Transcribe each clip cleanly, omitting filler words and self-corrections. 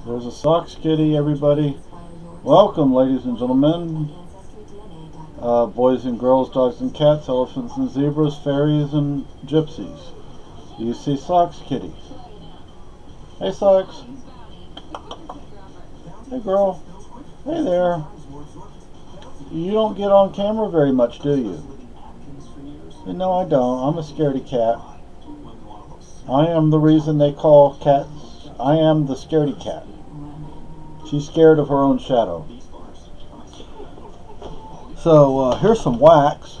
There's a Socks Kitty, everybody. Welcome, ladies and gentlemen, boys and girls, dogs and cats, elephants and zebras, fairies and gypsies. You see Socks Kitty. Hey, Socks. Hey, girl. Hey there. You don't get on camera very much, do you? No, I don't. I'm a scaredy cat. I am the reason they call cats. I am the scaredy cat. She's scared of her own shadow. So here's some wax.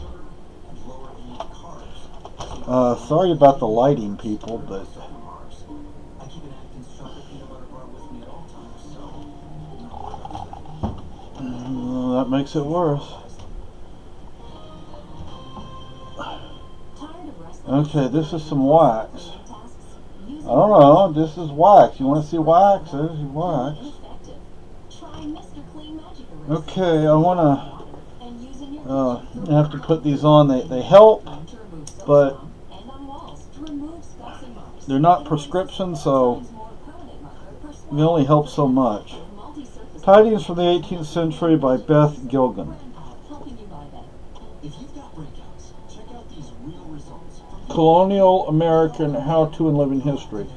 Sorry about the lighting, people, but that makes it worse. Okay, this is some wax. I don't know, this is wax. You want to see wax? There's wax. Okay, I want to have to put these on. They help, but they're not prescription, so they only help so much. Tidings from the 18th Century by Beth Gilgan. Colonial American How-To and Living History.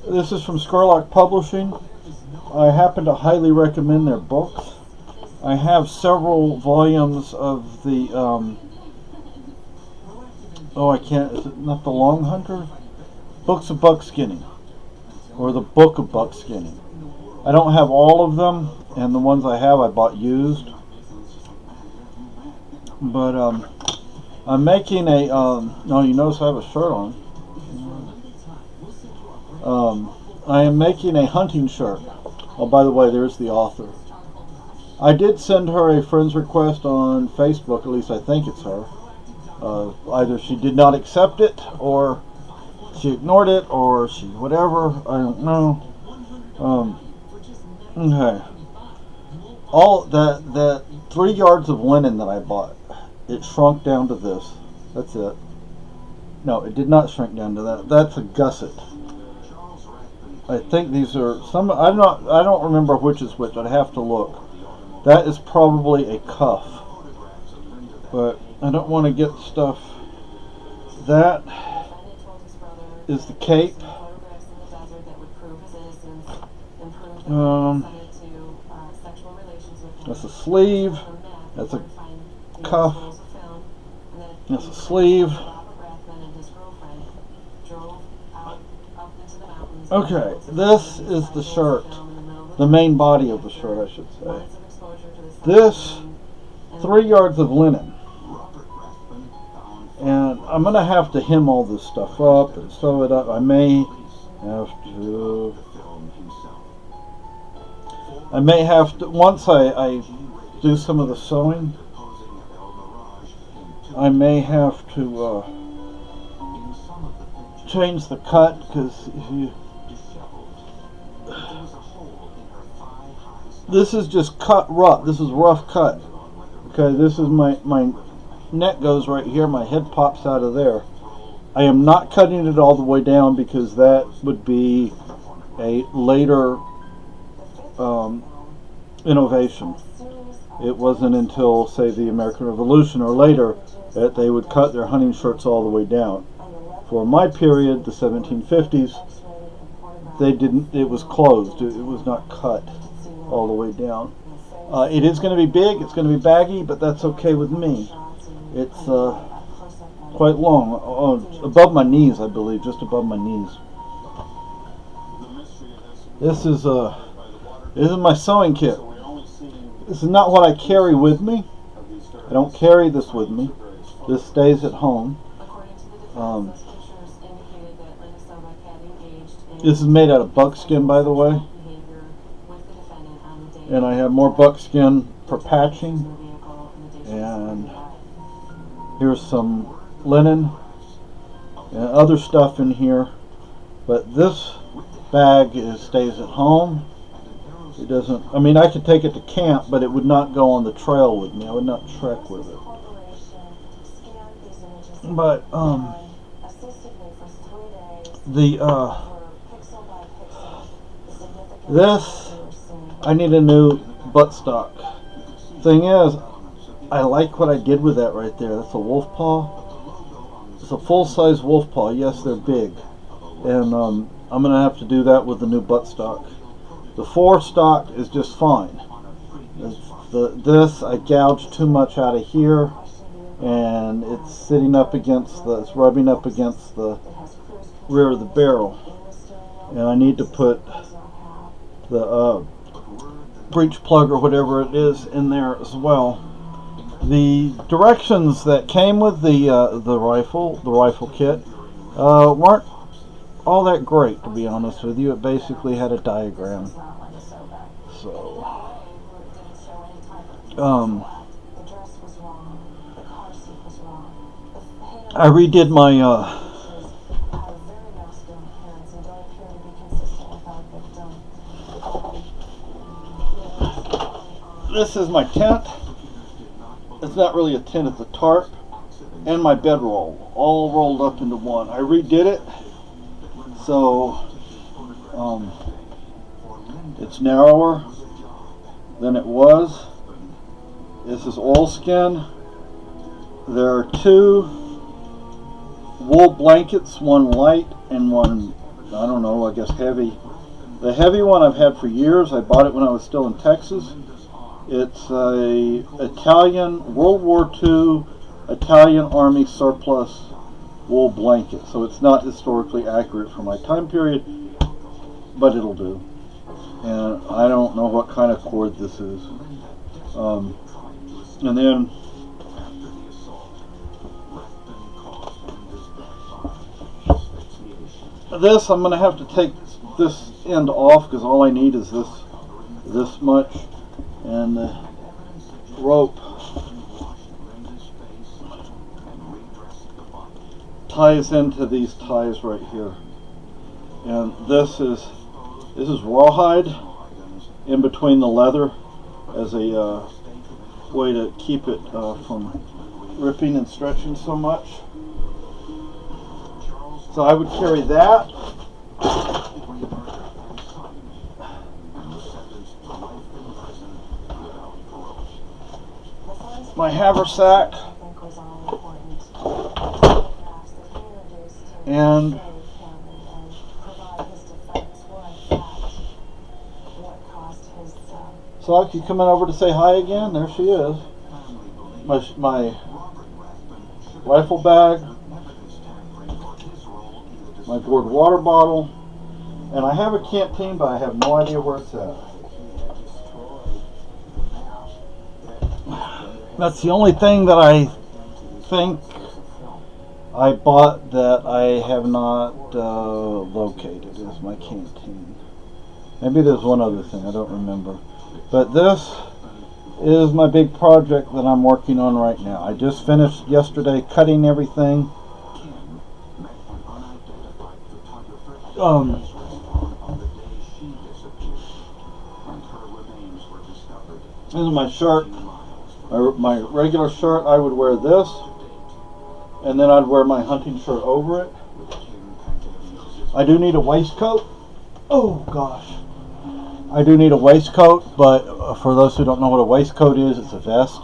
This is from Scurlock Publishing. I happen to highly recommend their books. I have several volumes of the, is it not the Long Hunter? Books of Buckskinning, or the Book of Buckskinning. I don't have all of them, and the ones I have I bought used. But, I'm making a, no, you notice I have a shirt on. I am making a hunting shirt. Oh, by the way, there's the author. I did send her a friend's request on Facebook, at least I think it's her. Either she did not accept it, or she ignored it, or she whatever, I don't know. Okay. All that 3 yards of linen that I bought, it shrunk down to this. That's it. No, it did not shrink down to that. That's a gusset. I think these are some. I don't remember which is which. I'd have to look. That is probably a cuff, but I don't want to get stuff. That is the cape. That's a sleeve. That's a cuff. That's a sleeve. Okay, this is the shirt. The main body of the shirt, I should say. This 3 yards of linen. And I'm going to have to hem all this stuff up and sew it up. I may have to, once I do some of the sewing, I may have to change the cut, because this is just cut rough. This is rough cut. Okay, this is my neck goes right here. My head pops out of there. I am not cutting it all the way down, because that would be a later innovation. It wasn't until, say, the American Revolution or later that they would cut their hunting shirts all the way down. For my period, the 1750s, they didn't. It was closed. It was not cut all the way down. It is going to be big. It's going to be baggy, but that's okay with me. It's quite long, above my knees, I believe, just above my knees. This is my sewing kit. This is not what I carry with me. I don't carry this with me. This stays at home. This is made out of buckskin, by the way. And I have more buckskin for patching. And here's some linen and other stuff in here. But this bag stays at home. It doesn't, I mean, I could take it to camp, but it would not go on the trail with me. I would not trek with it. But This, I need a new buttstock. Thing is, I like what I did with that right there. That's a wolf paw. It's a full-size wolf paw. Yes, they're big. And I'm going to have to do that with the new buttstock. The 4 stock is just fine. This, I gouged too much out of here, and it's sitting up against it's rubbing up against the rear of the barrel. And I need to put the breech plug or whatever it is in there as well. The directions that came with the rifle kit, weren't all that great, to be honest with you. It basically had a diagram. So, I redid my this is my tent. It's not really a tent, it's a tarp, and my bedroll, all rolled up into one. I redid it, so it's narrower than it was. This is oilskin. There are 2 wool blankets, one light and one, I don't know, I guess heavy. The heavy one I've had for years. I bought it when I was still in Texas. It's a Italian, World War II Italian Army surplus wool blanket. So it's not historically accurate for my time period, but it'll do. And I don't know what kind of cord this is. And then this, I'm going to have to take this end off because all I need is this much. And the rope ties into these ties right here. And this is rawhide in between the leather as a way to keep it from ripping and stretching so much. So I would carry that. My haversack and Sock, you coming over to say hi again? There she is. My rifle bag, my gourd water bottle, and I have a canteen, but I have no idea where it's at. That's the only thing that I think I bought that I have not located is my canteen. Maybe there's one other thing, I don't remember. But this is my big project that I'm working on right now. I just finished yesterday cutting everything. This is my shirt. My regular shirt, I would wear this, and then I'd wear my hunting shirt over it. I do need a waistcoat. Oh gosh. I do need a waistcoat, but for those who don't know what a waistcoat is, it's a vest.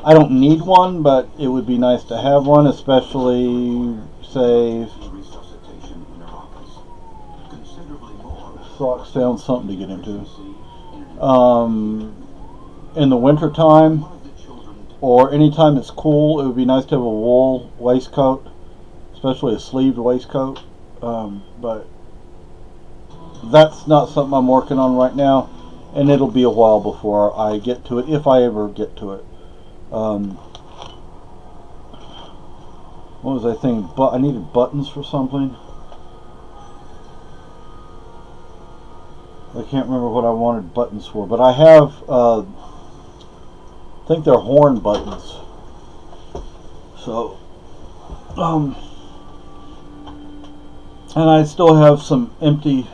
I don't need one, but it would be nice to have one, especially, say, socks sounds something to get into. In the winter time, or anytime it's cool, it would be nice to have a wool waistcoat, especially a sleeved waistcoat. But that's not something I'm working on right now, and it'll be a while before I get to it, if I ever get to it. What was I thinking? I needed buttons for something. I can't remember what I wanted buttons for, but I have, I think they're horn buttons. So, and I still have some empty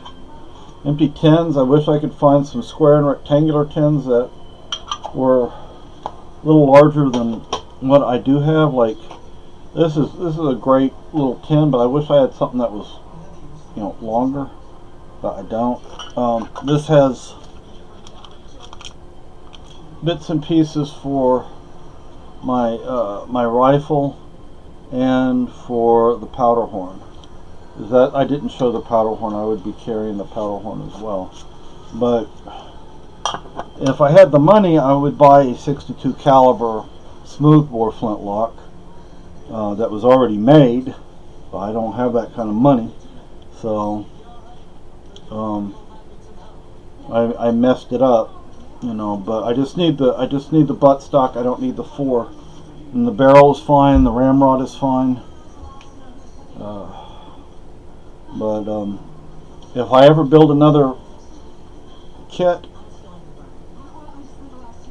tins. I wish I could find some square and rectangular tins that were a little larger than what I do have. Like this is a great little tin, but I wish I had something that was, longer. but I don't. This has bits and pieces for my rifle and for the powder horn. Is that I didn't show the powder horn? I would be carrying the powder horn as well. But if I had the money, I would buy a 62 caliber smoothbore flintlock that was already made. But I don't have that kind of money, so I messed it up, you know. But I just need the buttstock. I don't need the 4. And the barrel is fine. The ramrod is fine. But if I ever build another kit,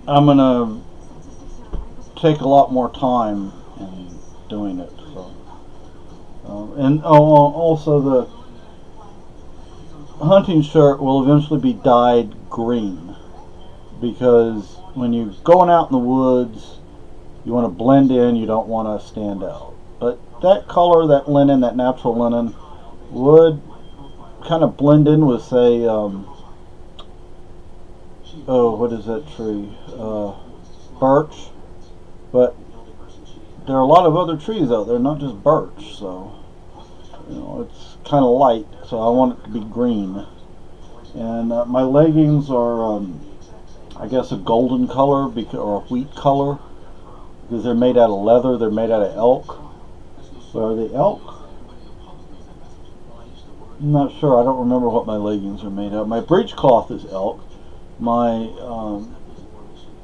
I'm gonna take a lot more time in doing it. So, and also the hunting shirt will eventually be dyed green, because when you're going out in the woods, you want to blend in. You don't want to stand out. But that color, that linen, that natural linen, would kind of blend in with, say, what is that tree? Birch. But there are a lot of other trees out there, not just birch. So, you know, it's kind of light. So I want it to be green. And my leggings are, I guess, a golden color or a wheat color, because they're made out of leather. They're made out of elk. So are they elk? I'm not sure. I don't remember what my leggings are made of. My breechcloth is elk. My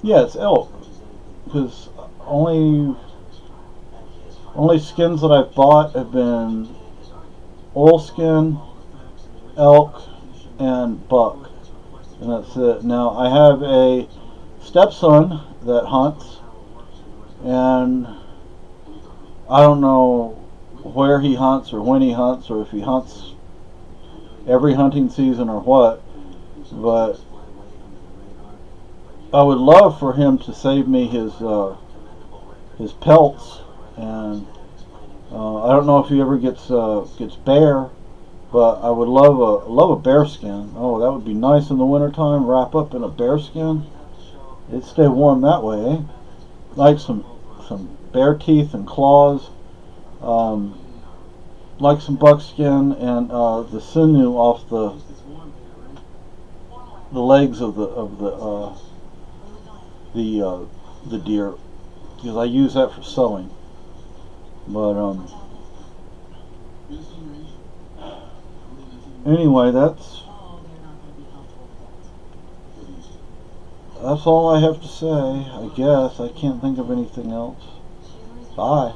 yeah, it's elk, because only skins that I've bought have been oilskin, elk, and buck, and that's it. Now I have a stepson that hunts, and I don't know where he hunts or when he hunts, or if he hunts every hunting season or what, but I would love for him to save me his pelts, and I don't know if he ever gets bear, but I would love a bear skin. Oh, that would be nice in the wintertime. Wrap up in a bear skin. It'd stay warm that way, eh? Like some bear teeth and claws. Like some buckskin, and the sinew off the legs of the deer, because I use that for sewing. But anyway, that's all I have to say. I guess I can't think of anything else. Bye.